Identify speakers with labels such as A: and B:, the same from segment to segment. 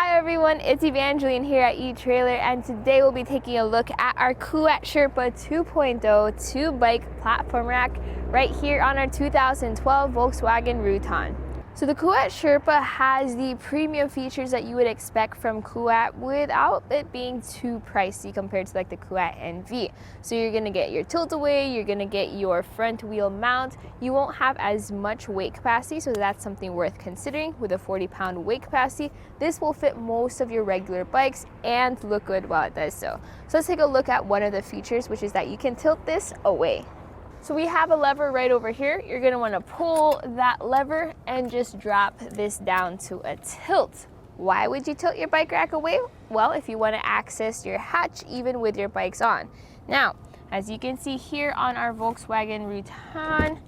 A: Hi everyone, it's Evangeline here at Etrailer, and today we'll be taking a look at our Kuat Sherpa 2.0 2-bike platform rack right here on our 2012 Volkswagen Routan. So the Kuat Sherpa has the premium features that you would expect from Kuat without it being too pricey compared to like the Kuat NV. So you're gonna get your tilt away, you're gonna get your front wheel mount. You won't have as much weight capacity, so that's something worth considering. With a 40-pound weight capacity, this will fit most of your regular bikes and look good while it does so. So let's take a look at one of the features, which is that you can tilt this away. So we have a lever right over here. You're gonna wanna pull that lever and just drop this down to a tilt. Why would you tilt your bike rack away? Well, if you wanna access your hatch even with your bikes on. Now, as you can see here on our Volkswagen Routan,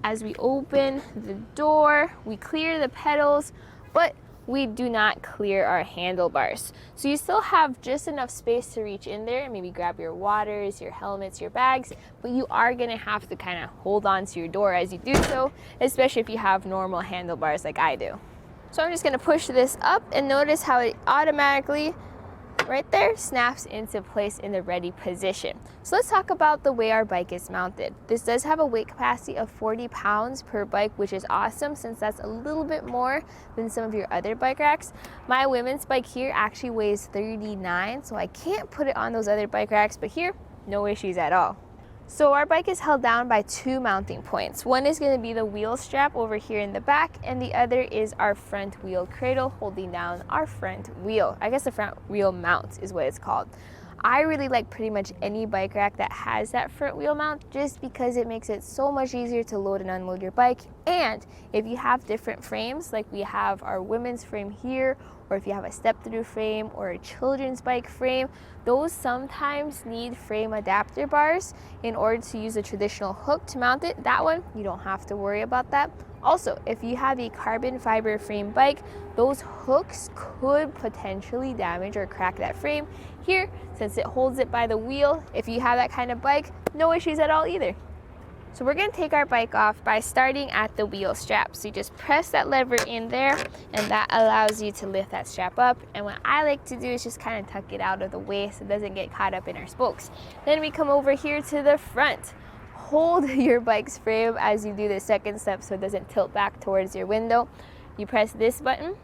A: as we open the door, we clear the pedals, but we do not clear our handlebars. So you still have just enough space to reach in there and maybe grab your waters, your helmets, your bags, but you are gonna have to kind of hold on to your door as you do so, especially if you have normal handlebars like I do. So I'm just gonna push this up and notice how it automatically right there snaps into place in the ready position. So let's talk about the way our bike is mounted. This does have a weight capacity of 40 pounds per bike, which is awesome since that's a little bit more than some of your other bike racks. My women's bike here actually weighs 39, so I can't put it on those other bike racks, but here, no issues at all. So our bike is held down by two mounting points. One is going to be the wheel strap over here in the back, and the other is our front wheel cradle holding down our front wheel. I guess the front wheel mount is what it's called. I really like pretty much any bike rack that has that front wheel mount just because it makes it so much easier to load and unload your bike. And if you have different frames, like we have our women's frame here, or if you have a step-through frame or a children's bike frame, those sometimes need frame adapter bars in order to use a traditional hook to mount it. That one, you don't have to worry about that. Also, if you have a carbon fiber frame bike, those hooks could potentially damage or crack that frame. Here, since it holds it by the wheel, if you have that kind of bike, no issues at all either. So we're gonna take our bike off by starting at the wheel strap. So you just press that lever in there and that allows you to lift that strap up. And what I like to do is just kind of tuck it out of the way so it doesn't get caught up in our spokes. Then we come over here to the front. Hold your bike's frame as you do the second step so it doesn't tilt back towards your window. You press this button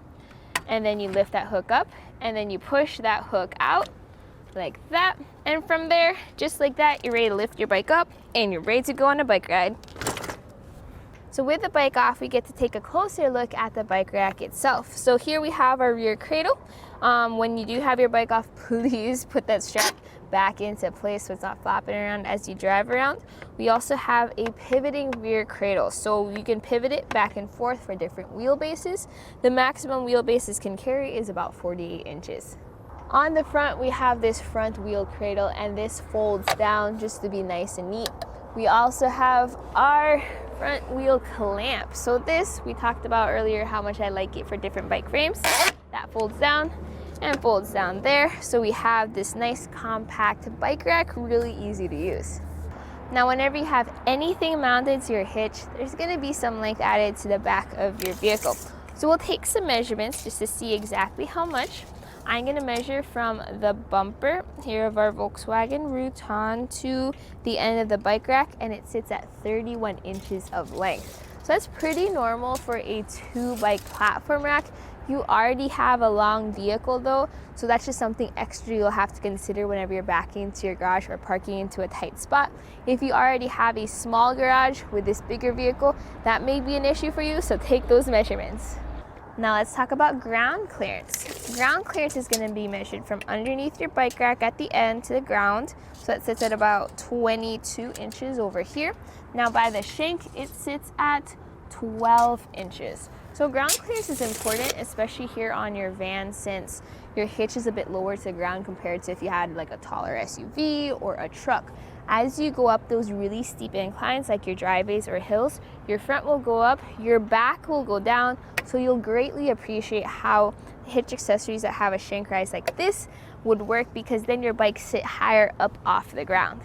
A: and then you lift that hook up and then you push that hook out like that, and from there, just like that, you're ready to lift your bike up and you're ready to go on a bike ride. So with the bike off, we get to take a closer look at the bike rack itself. So here we have our rear cradle. When you do have your bike off, please put that strap back into place so it's not flopping around as you drive around. We also have a pivoting rear cradle, so you can pivot it back and forth for different wheelbases. The maximum wheelbases can carry is about 48 inches. On the front, we have this front wheel cradle, and this folds down just to be nice and neat. We also have our front wheel clamp. So this, we talked about earlier how much I like it for different bike frames. That folds down and folds down there. So we have this nice compact bike rack, really easy to use. Now, whenever you have anything mounted to your hitch, there's gonna be some length added to the back of your vehicle. So we'll take some measurements just to see exactly how much. I'm going to measure from the bumper here of our Volkswagen Routan to the end of the bike rack, and it sits at 31 inches of length. So that's pretty normal for a 2-bike platform rack. You already have a long vehicle though, so that's just something extra you'll have to consider whenever you're backing into your garage or parking into a tight spot. If you already have a small garage with this bigger vehicle, that may be an issue for you, so take those measurements. Now let's talk about ground clearance. Ground clearance is going to be measured from underneath your bike rack at the end to the ground. So that sits at about 22 inches over here. Now by the shank, it sits at 12 inches. So ground clearance is important, especially here on your van, since your hitch is a bit lower to the ground compared to if you had like a taller SUV or a truck. As you go up those really steep inclines like your driveways or hills, your front will go up, your back will go down, so you'll greatly appreciate how hitch accessories that have a shank rise like this would work, because then your bike sit higher up off the ground.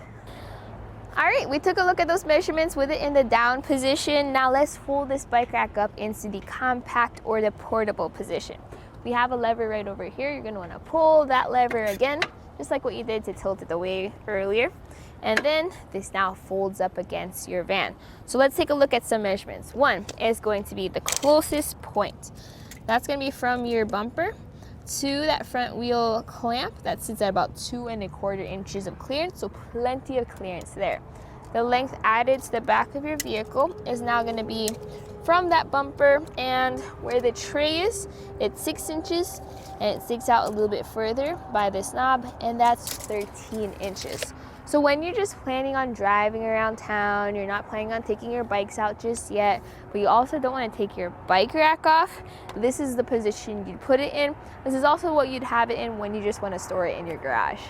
A: All right, we took a look at those measurements with it in the down position. Now let's fold this bike rack up into the compact or the portable position. we have a lever right over here. You're going to want to pull that lever again, just like what you did to tilt it away earlier. And then this now folds up against your van. So let's take a look at some measurements. One is going to be the closest point. That's going to be from your bumper to that front wheel clamp. That sits at about 2¼ inches of clearance, so plenty of clearance there. The length added to the back of your vehicle is now going to be from that bumper and where the tray is, it's 6 inches, and it sticks out a little bit further by this knob, and that's 13 inches. So when you're just planning on driving around town, you're not planning on taking your bikes out just yet, but you also don't want to take your bike rack off, this is the position you'd put it in. This is also what you'd have it in when you just want to store it in your garage.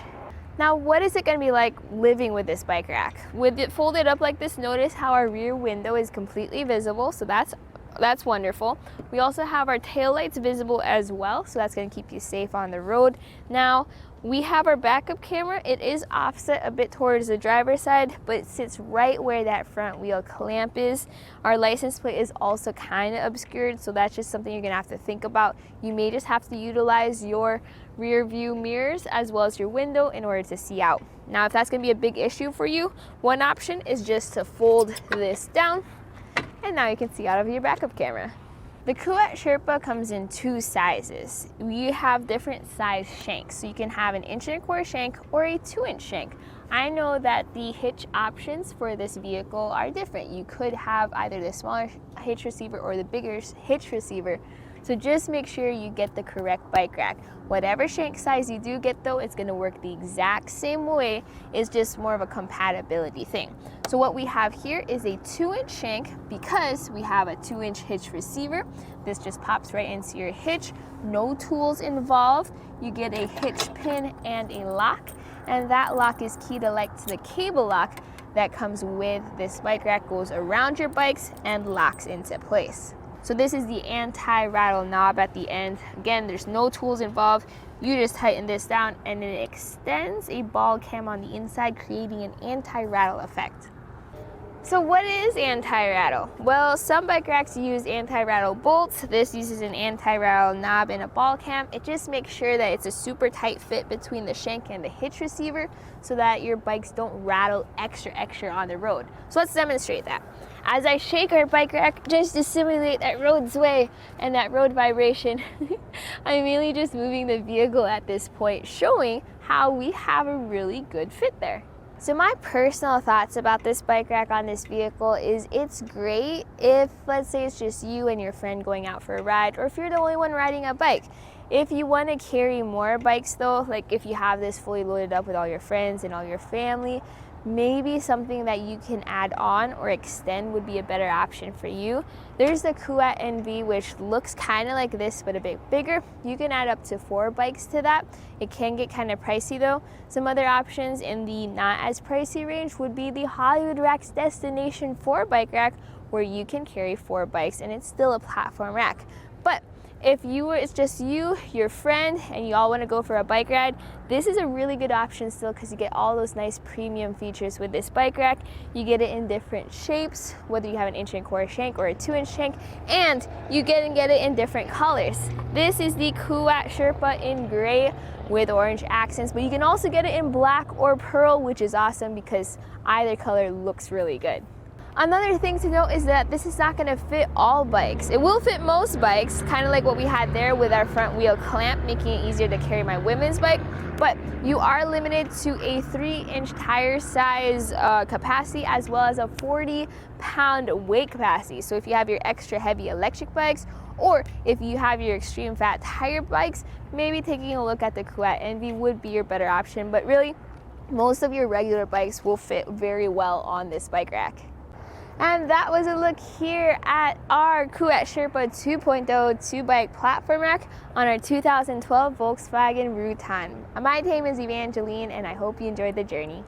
A: Now, what is it going to be like living with this bike rack? With it folded up like this, notice how our rear window is completely visible, so that's wonderful. We also have our taillights visible as well, so that's going to keep you safe on the road. Now, we have our backup camera. It is offset a bit towards the driver's side, but it sits right where that front wheel clamp is. Our license plate is also kind of obscured, so that's just something you're going to have to think about. You may just have to utilize your rear view mirrors as well as your window in order to see out. Now, if that's going to be a big issue for you, one option is just to fold this down, and now you can see out of your backup camera. The Kuat Sherpa comes in 2 sizes. We have different size shanks, so you can have an 1¼ shank or a 2-inch shank. I know that the hitch options for this vehicle are different. You could have either the smaller hitch receiver or the bigger hitch receiver. So just make sure you get the correct bike rack. Whatever shank size you do get though, it's gonna work the exact same way. It's just more of a compatibility thing. So what we have here is a 2-inch shank because we have a 2-inch hitch receiver. This just pops right into your hitch. No tools involved. You get a hitch pin and a lock, and that lock is key to the cable lock that comes with this bike rack, goes around your bikes and locks into place. So this is the anti-rattle knob at the end. Again, there's no tools involved. You just tighten this down and it extends a ball cam on the inside, creating an anti-rattle effect. So what is anti-rattle? Well, some bike racks use anti-rattle bolts. This uses an anti-rattle knob and a ball cam. It just makes sure that it's a super tight fit between the shank and the hitch receiver so that your bikes don't rattle extra on the road. So let's demonstrate that. As I shake our bike rack just to simulate that road sway and that road vibration, I'm mainly just moving the vehicle at this point, showing how we have a really good fit there. So my personal thoughts about this bike rack on this vehicle is it's great if, let's say it's just you and your friend going out for a ride, or if you're the only one riding a bike. If you want to carry more bikes though, like if you have this fully loaded up with all your friends and all your family, maybe something that you can add on or extend would be a better option for you. There's the Kuat NV, which looks kind of like this but a bit bigger. You can add up to 4 bikes to that. It can get kind of pricey though. Some other options in the not as pricey range would be the Hollywood Rack's Destination 4 bike rack, where you can carry 4 bikes and it's still a platform rack. But if it's just you, your friend, and you all want to go for a bike ride, this is a really good option still because you get all those nice premium features with this bike rack. You get it in different shapes, whether you have an 1¼ shank or a 2-inch shank, and you get it in different colors. This is the Kuat Sherpa in gray with orange accents, but you can also get it in black or pearl, which is awesome because either color looks really good. Another thing to note is that this is not going to fit all bikes. It will fit most bikes, kind of like what we had there with our front wheel clamp, making it easier to carry my women's bike, but you are limited to a 3-inch tire size capacity as well as a 40-pound weight capacity. So if you have your extra heavy electric bikes, or if you have your extreme fat tire bikes, maybe taking a look at the Kuat NV would be your better option, but really most of your regular bikes will fit very well on this bike rack. And that was a look here at our Kuat Sherpa 2.0 2-bike platform rack on our 2012 Volkswagen Routan. My name is Evangeline, and I hope you enjoyed the journey.